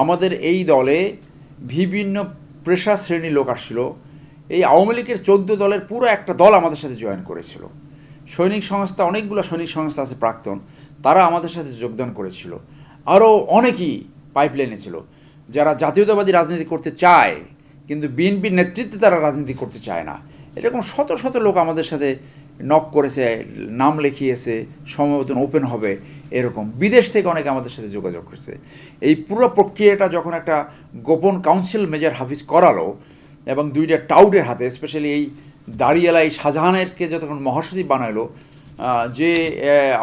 আমাদের এই দলে বিভিন্ন পেশা শ্রেণীর লোক আসছিল। এই আওয়ামী লীগের 14 দলের পুরো একটা দল আমাদের সাথে জয়েন করেছিল। সৈনিক সংস্থা, অনেকগুলো সৈনিক সংস্থা আছে প্রাক্তন, তারা আমাদের সাথে যোগদান করেছিল। আরও অনেকেই পাইপলাইনে ছিল যারা জাতীয়তাবাদী রাজনীতি করতে চায়, কিন্তু বিএনপির নেতৃত্বে তারা রাজনীতি করতে চায় না। এরকম শত শত লোক আমাদের সাথে নক করেছে, নাম লিখিয়েছে, সম্ভবত ওপেন হবে এরকম। বিদেশ থেকে অনেকে আমাদের সাথে যোগাযোগ করেছে। এই পুরো প্রক্রিয়াটা যখন একটা গোপন কাউন্সিল মেজর হাফিজ করালো এবং দুইটা টাউটের হাতে, স্পেশালি এই দাঁড়িয়ালা এই শাহজাহানেরকে যখন মহাসচিব বানালো, যে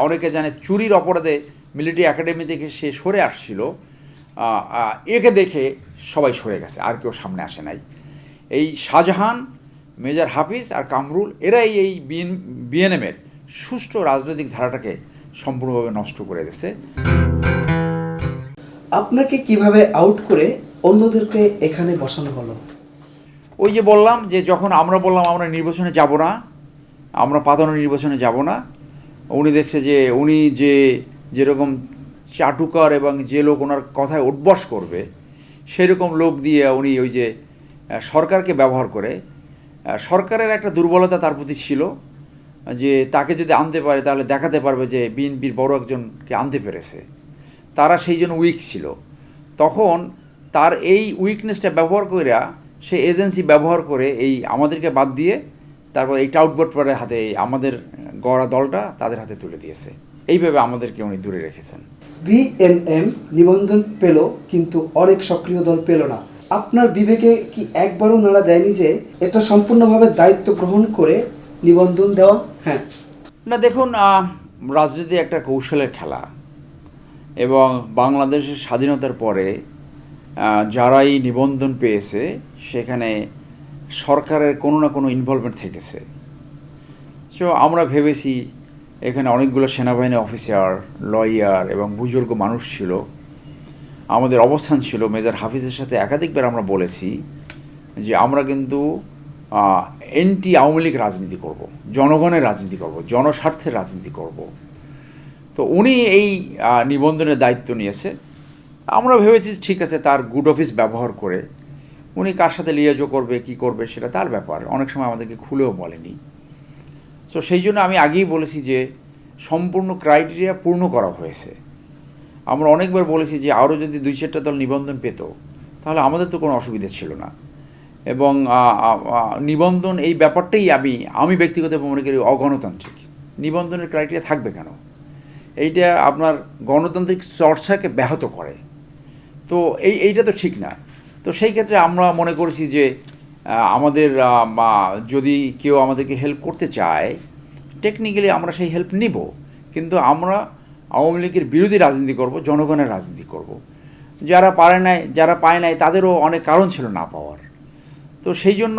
অনেকে জানে চুরির অপরাধে মিলিটারি একাডেমি থেকে সে সরে আসছিল, একে দেখে সবাই সরে গেছে, আর কেউ সামনে আসে নাই। এই শাহজাহান, মেজর হাফিজ আর কামরুল, এরাই এই বিএনএমের সুষ্ঠু রাজনৈতিক ধারাটাকে সম্পূর্ণভাবে নষ্ট করে দিয়েছে। আপনাকে কিভাবে আউট করে অন্যদেরকে এখানে বসানো হলো? ওই যে বললাম যে যখন আমরা বললাম আমরা নির্বাচনে যাব না, আমরা পাতানো নির্বাচনে যাব না, উনি দেখছে যে উনি যেরকম চাটুকার এবং যে লোক ওনার কথায় উঠবস করবে সেরকম লোক দিয়ে উনি ওই যে সরকারকে ব্যবহার করে, সরকারের একটা দুর্বলতা তার প্রতি ছিল যে তাকে যদি আনতে পারে তাহলে দেখাতে পারবে যে বিএনপির বড় একজনকে আনতে পেরেছে। তারা সেই জন্য উইক ছিল। তখন তার এই উইকনেসটা ব্যবহার করে সে এজেন্সি ব্যবহার করে এই আমাদেরকে বাদ দিয়ে তারপর এই টাউটবটপাড়ের হাতে আমাদের গড়া দলটা তাদের হাতে তুলে দিয়েছে। এইভাবে আমাদেরকে উনি দূরে রেখেছেন। বিএনএম নিবন্ধন পেল, কিন্তু অনেক সক্রিয় দল পেল না। আপনার বিবেকে কি একবারও নাড়া দেয়নি যে এটা সম্পূর্ণভাবে দায়িত্ব গ্রহণ করে নিবন্ধন দেওয়া? হ্যাঁ না, দেখুন, রাজনীতি একটা কৌশলের খেলা, এবং বাংলাদেশের স্বাধীনতার পরে যারাই নিবন্ধন পেয়েছে সেখানে সরকারের কোনো না কোনো ইনভলভমেন্ট থেকেছে। সো আমরা ভেবেছি এখানে অনেকগুলো সেনাবাহিনী অফিসার, লয়ার এবং বুজুর্গ মানুষ ছিল। আমাদের অবস্থান ছিল, মেজর হাফিজের সাথে একাধিকবার আমরা বলেছি যে আমরা কিন্তু এন্টি আওয়ামী লীগ রাজনীতি করব, জনগণের রাজনীতি করব, জনস্বার্থের রাজনীতি করব। তো উনি এই নিবন্ধনের দায়িত্ব নিয়েছে। আমরা ভেবেছি ঠিক আছে, তার গুড অফিস ব্যবহার করে উনি কার সাথে লিয়াজো করবে, কি করবে সেটা তার ব্যাপার। অনেক সময় আমাদেরকে খুলেও বলেনি। সো সেই জন্য আমি আগেই বলেছি যে সম্পূর্ণ ক্রাইটেরিয়া পূর্ণ করা হয়েছে। আমরা অনেকবার বলেছি যে আরও যদি 2-4টা দল নিবন্ধন পেত তাহলে আমাদের তো কোনো অসুবিধা ছিল না। এবং নিবন্ধন এই ব্যাপারটাই আমি ব্যক্তিগতভাবে মনে করি অগণতান্ত্রিক। নিবন্ধনের ক্রাইটেরিয়া থাকবে কেন? এইটা আপনার গণতান্ত্রিক চর্চাকে ব্যাহত করে। তো এইটা তো ঠিক না। তো সেই ক্ষেত্রে আমরা মনে করেছি যে আমাদের যদি কেউ আমাদেরকে হেল্প করতে চায়, টেকনিক্যালি আমরা সেই হেল্প নিব, কিন্তু আমরা আওয়ামী লীগের বিরোধী রাজনীতি করব, জনগণের রাজনীতি করব। যারা পায় নাই তাদেরও অনেক কারণ ছিল না পাওয়ার। তো সেই জন্য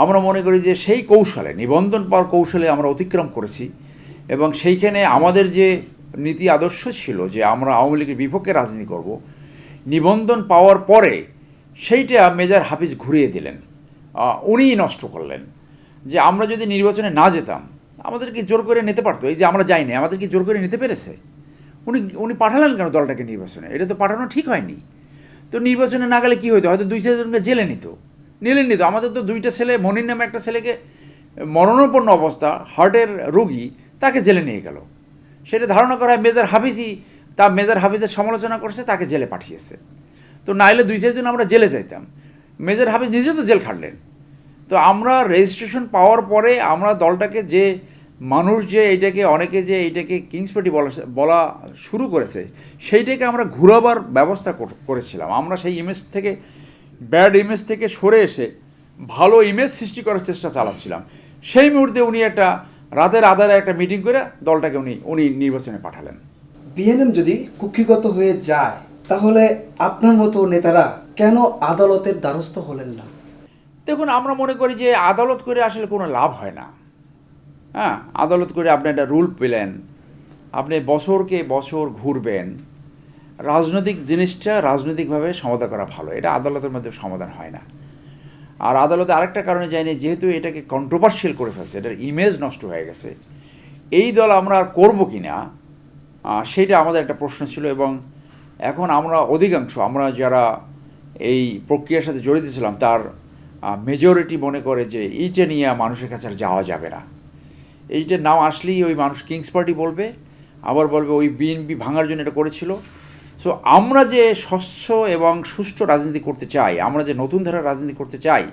আমরা মনে করি যে সেই কৌশলে, নিবন্ধন পাওয়ার কৌশলে আমরা অতিক্রম করেছি, এবং সেইখানে আমাদের যে নীতি আদর্শ ছিল যে আমরা আওয়ামী লীগের বিপক্ষে রাজনীতি করব, নিবন্ধন পাওয়ার পরে সেইটা মেজর হাফিজ ঘুরিয়ে দিলেন, উনিই নষ্ট করলেন। যে আমরা যদি নির্বাচনে না যেতাম আমাদেরকে জোর করে নিতে পারতো। এই যে আমরা যাইনি, আমাদেরকে জোর করে নিতে পেরেছে। উনি পাঠালেন কেন দলটাকে নির্বাচনে? এটা তো পাঠানো ঠিক হয়নি। তো নির্বাচনে না গেলে কী হতো? হয়তো 2-4 জনকে জেলে নিলেন। আমাদের তো 2টা ছেলে, মনির নামে একটা ছেলেকে মরণাপন্ন অবস্থা, হার্টের রোগী, তাকে জেলে নিয়ে গেল। সেটা ধারণা করা হয় মেজর হাফিজের সমালোচনা করছে, তাকে জেলে পাঠিয়েছে। তো নাইলে 2-4 জন আমরা জেলে যাইতাম। মেজর হাফিজ নিজে তো জেল খাটলেন। তো আমরা রেজিস্ট্রেশন পাওয়ার পরে আমরা দলটাকে যে মানুষ যে এইটাকে কিংস পার্টি বলা শুরু করেছে, সেইটাকে আমরা ঘুরাবার ব্যবস্থা করেছিলাম। আমরা সেই ব্যাড ইমেজ থেকে সরে এসে ভালো ইমেজ সৃষ্টি করার চেষ্টা চালাচ্ছিলাম। সেই মুহূর্তে উনি একটা রাতের আধারে একটা মিটিং করে দলটাকে উনি নির্বাচনে পাঠালেন। বিএনএম যদি কুক্ষিগত হয়ে যায় তাহলে আপনার মতো নেতারা কেন আদালতের দ্বারস্থ হলেন না? দেখুন, আমরা মনে করি যে আদালত করে আসলে কোনো লাভ হয় না। হ্যাঁ, আদালত করে আপনি একটা রুল পেলেন, আপনি বছরকে বছর ঘুরবেন। রাজনৈতিক জিনিসটা রাজনৈতিকভাবে সমাধান করা ভালো, এটা আদালতের মধ্যে সমাধান হয় না। আর আদালতে আরেকটা কারণে যায়নি, যেহেতু এটাকে কন্ট্রোভার্সিয়াল করে ফেলছে, এটার ইমেজ নষ্ট হয়ে গেছে। এই দল আমরা আর করবো কি না সেটা আমাদের একটা প্রশ্ন ছিল। এবং এখন আমরা অধিকাংশ আমরা যারা এই প্রক্রিয়ার সাথে জড়িত ছিলাম তার মেজরিটি মনে করে যে এইটা নিয়ে মানুষের কাছে আর যাওয়া যাবে না। এইটার নাম আসলেই ওই মানুষ কিংস পার্টি বলবে, আবার বলবে ওই বিএনপি ভাঙার জন্য এটা করেছিল। সো আমরা যে স্বচ্ছ এবং সুষ্ঠু রাজনীতি করতে চাই, আমরা যে নতুন ধারার রাজনীতি করতে চাই,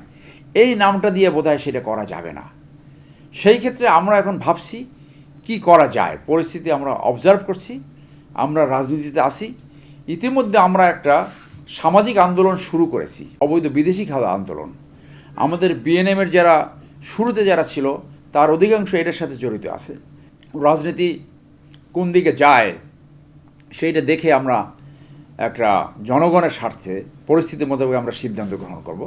এই নামটা দিয়ে বোধহয় সেটা করা যাবে না। সেই ক্ষেত্রে আমরা এখন ভাবছি কি করা যায়, পরিস্থিতি আমরা অবজার্ভ করছি, আমরা রাজনীতিতে আসি। ইতিমধ্যে আমরা একটা সামাজিক আন্দোলন শুরু করেছি, অবৈধ বিদেশি খাওয়া আন্দোলন। আমাদের বিএনএমের যারা শুরুতে যারা ছিল তার অধিকাংশ এটার সাথে জড়িত আছে। রাজনীতি কোন দিকে যায় সেইটা দেখে আমরা একটা জনগণের স্বার্থে পরিস্থিতি মোতাবেক আমরা সিদ্ধান্ত গ্রহণ করব।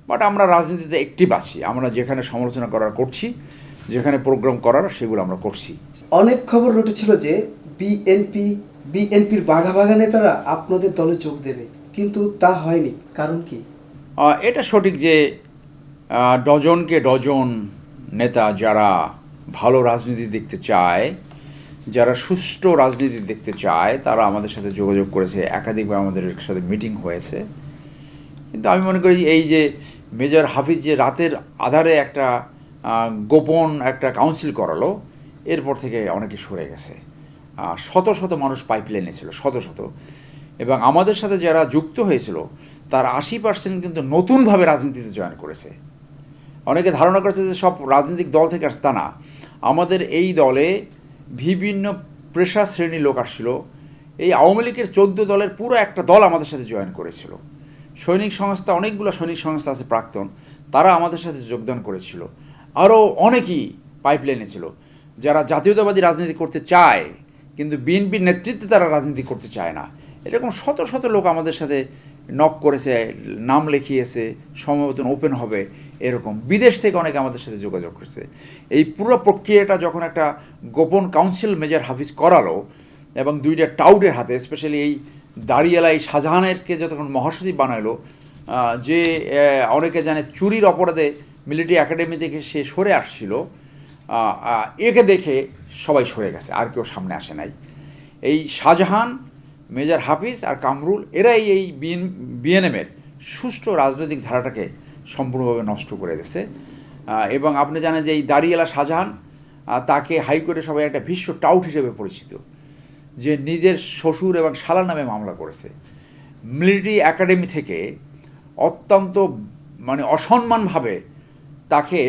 বাট আমরা রাজনীতিতে অ্যাক্টিভ আছি, আমরা যেখানে সমালোচনা করার করছি, যেখানে প্রোগ্রাম করার সেগুলো আমরা করছি। অনেক খবর রটেছিল যে বিএনপির বাঘা বাঘা নেতারা আপনাদের দলে যোগ দেবে, কিন্তু তা হয়নি, কারণ কি? এটা সঠিক যে ডজনকে ডজন নেতা যারা ভালো রাজনীতি দেখতে চায়, যারা সুষ্ঠু রাজনীতি দেখতে চায়, তারা আমাদের সাথে যোগাযোগ করেছে, একাধিকবার আমাদের সাথে মিটিং হয়েছে। কিন্তু আমি মনে করি এই যে মেজর হাফিজ যে রাতের আধারে একটা গোপন একটা কাউন্সিল করালো, এরপর থেকে অনেকে সরে গেছে। শত শত মানুষ পাইপলাইনে ছিল, শত শত। এবং আমাদের সাথে যারা যুক্ত হয়েছিল তার 80% কিন্তু নতুনভাবে রাজনীতিতে জয়েন করেছে। অনেকে ধারণা করেছে যে সব রাজনৈতিক দল থেকে আসছে, তা না। আমাদের এই দলে বিভিন্ন পেশা শ্রেণীর লোক আসছিল। এই আওয়ামী লীগের 14 দলের পুরো একটা দল আমাদের সাথে জয়েন করেছিল। সৈনিক সংস্থা, অনেকগুলো সৈনিক সংস্থা আছে প্রাক্তন, তারা আমাদের সাথে যোগদান করেছিল। আরও অনেকেই পাইপলাইনে ছিল যারা জাতীয়তাবাদী রাজনীতি করতে চায়, কিন্তু বিএনপির নেতৃত্বে তারা রাজনীতি করতে চায় না। এরকম শত শত লোক আমাদের সাথে নক করেছে, নাম লিখিয়েছে, সম্ভবত ওপেন হবে এরকম। বিদেশ থেকে অনেকে আমাদের সাথে যোগাযোগ করেছে। এই পুরো প্রক্রিয়াটা যখন একটা গোপন কাউন্সিল মেজর হাফিজ করালো এবং দুইটা টাউটের হাতে, স্পেশালি এই দাঁড়িয়ালা এই শাহজাহানেরকে যখন মহাসচিব বানাইলো, যে অনেকে জানে চুরির অপরাধে মিলিটারি একাডেমি থেকে সে সরে আসছিল, একে দেখে সবাই সরে গেছে, আর কেউ সামনে আসে নাই। এই শাহজাহান, মেজর হাফিজ আর কামরুল, এরাই এই বিএনএমের সুষ্ঠু রাজনৈতিক ধারাটাকে সম্পূর্ণভাবে নষ্ট করে দিয়েছে। এবং আপনি জানেন যে এই দাঁড়িয়ালা শাহজাহান, তাকে হাইকোর্টে সবাই একটা ভীষ্ম টাউট হিসেবে পরিচিত, যে নিজের শ্বশুর এবং শালার নামে মামলা করেছে। মিলিটারি একাডেমি থেকে অত্যন্ত অসম্মানভাবে তাকে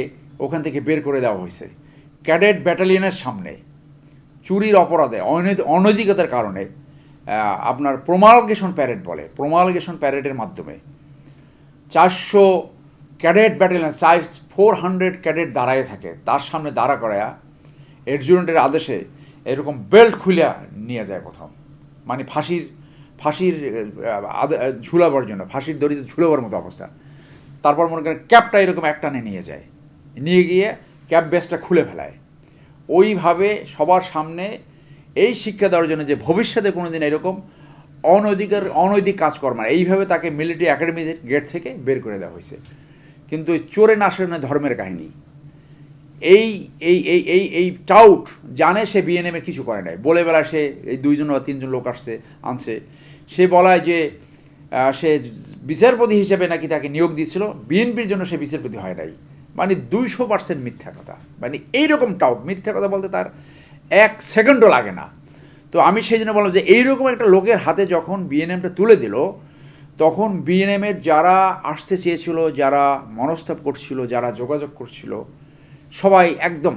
ওখান থেকে বের করে দেওয়া হয়েছে। ক্যাডেট ব্যাটালিয়নের সামনে চুরির অপরাধে, অনৈতিকতার কারণে আপনার প্রোমালগেশন প্যারেড বলে, প্রোমালগেশন প্যারেডের মাধ্যমে 400 ক্যাডেট ব্যাটালিয়ন, 400 ক্যাডেট দাঁড়ায় থাকে, তার সামনে দাঁড়া করায়া এডজুটেন্টের আদেশে এরকম বেল্ট খুলিয়া নিয়ে যায় প্রথম, ফাঁসির ঝুলাবার জন্য, ফাঁসির দড়িতে ঝুলাবার মতো অবস্থা। তারপর মনে করেন ক্যাপটা এরকম একটানে নিয়ে যায়, নিয়ে গিয়ে ক্যাপ বেসটা খুলে ফেলায়। ওইভাবে সবার সামনে এই শিক্ষা দেওয়ার জন্য যে ভবিষ্যতে কোনো দিন এরকম অনৈতিক কাজকর্ম, এইভাবে তাকে মিলিটারি একাডেমির গেট থেকে বের করে দেওয়া হয়েছে। কিন্তু ওই চোরে নাশের ধর্মের কাহিনী, এই এই এই এই এই টাউট জানে সে বিএনএমের কিছু করে নাই, বলে বেলায় সে এই 2জন বা 3জন লোক আনছে, সে বলায় যে সে বিচারপতি হিসেবে নাকি তাকে নিয়োগ দিয়েছিল, বিএনপির জন্য সে বিচারপতি হয় নাই। 200% মিথ্যা কথা। এইরকম টাউট, মিথ্যা কথা বলতে তার 1 সেকেন্ডও লাগে না। তো আমি সেই জন্য বললাম যে এইরকম একটা লোকের হাতে যখন বিএনএমটা তুলে দিল, তখন বিএনএমের যারা আসতে চেয়েছিল, যারা মনস্তাপ করছিল, যারা যোগাযোগ করছিল, সবাই একদম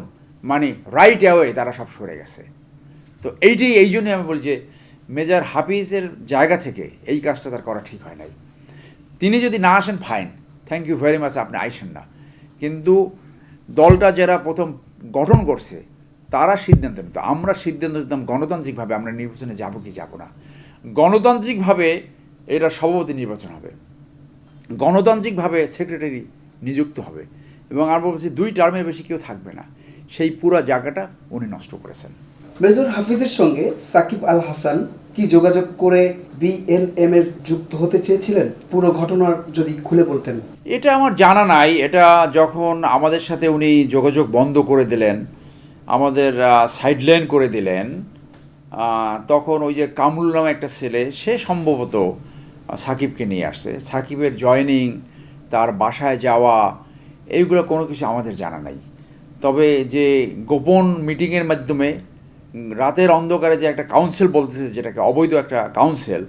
রাইট অ্যাওয়ে তারা সব সরে গেছে। তো এই জন্যই আমি বলি যে মেজর হাফিজের জায়গা থেকে এই কাজটা তার করা ঠিক হয় নাই। তিনি যদি না আসেন, fine, thank you very much, আপনি আইসেন না। কিন্তু দলটা যারা প্রথম গঠন করছে তারা সিদ্ধান্ত নিত, আমরা সিদ্ধান্ত নিতাম গণতান্ত্রিকভাবে আমরা নির্বাচনে যাব কি যাব না। গণতান্ত্রিকভাবে এটা সভাপতি নির্বাচন হবে, গণতান্ত্রিকভাবে সেক্রেটারি নিযুক্ত হবে, এবং আর বলছি 2 টার্মের বেশি কেউ থাকবে না। সেই পুরো জায়গাটা উনি নষ্ট করেছেন। মেজর হাফিজের সঙ্গে সাকিব আল হাসান কি যোগাযোগ করে বিএনএম এর যুক্ত হতে চেয়েছিলেন? পুরো ঘটনা যদি খুলে বলতেন। এটা আমার জানা নাই। এটা যখন আমাদের সাথে উনি যোগাযোগ বন্ধ করে দিলেন, আমাদের সাইডলাইন করে দিলেন, তখন ওই যে কামরুল নামে একটা ছেলে, সে সম্ভবত সাকিবকে নিয়ে আসছে। সাকিবের জয়েনিং, তার বাসায় যাওয়া, এইগুলো কোনো কিছু আমাদের জানা নাই। তবে যে গোপন মিটিংয়ের মাধ্যমে রাতের অন্ধকারে যে একটা কাউন্সিল বলতেছে, যেটাকে অবৈধ একটা কাউন্সিল,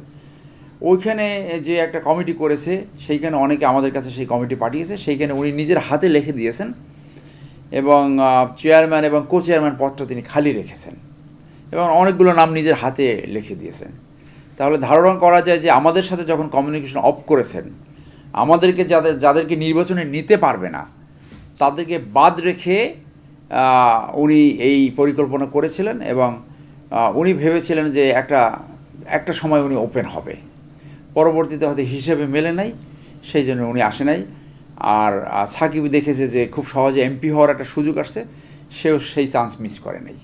ওইখানে যে একটা কমিটি করেছে, সেইখানে অনেকে আমাদের কাছে সেই কমিটি পাঠিয়েছে, সেইখানে উনি নিজের হাতে লিখে দিয়েছেন এবং চেয়ারম্যান এবং কো চেয়ারম্যান পদটা তিনি খালি রেখেছেন এবং অনেকগুলো নাম নিজের হাতে লিখে দিয়েছেন। তাহলে ধারণা করা যায় যে আমাদের সাথে যখন কমিউনিকেশন অফ করেছেন, আমাদেরকে যাদেরকে নির্বাচনে নিতে পারবে না তাদেরকে বাদ রেখে উনি এই পরিকল্পনা করেছিলেন এবং উনি ভেবেছিলেন যে একটা সময় উনি ওপেন হবে। পরবর্তীতে হয়তো হিসেবে মেলে নাই, সেই জন্য উনি আসে নাই। আর সাকিব দেখেছে যে খুব সহজে এমপি হওয়ার একটা সুযোগ আসছে, সেও সেই চান্স মিস করে নাই।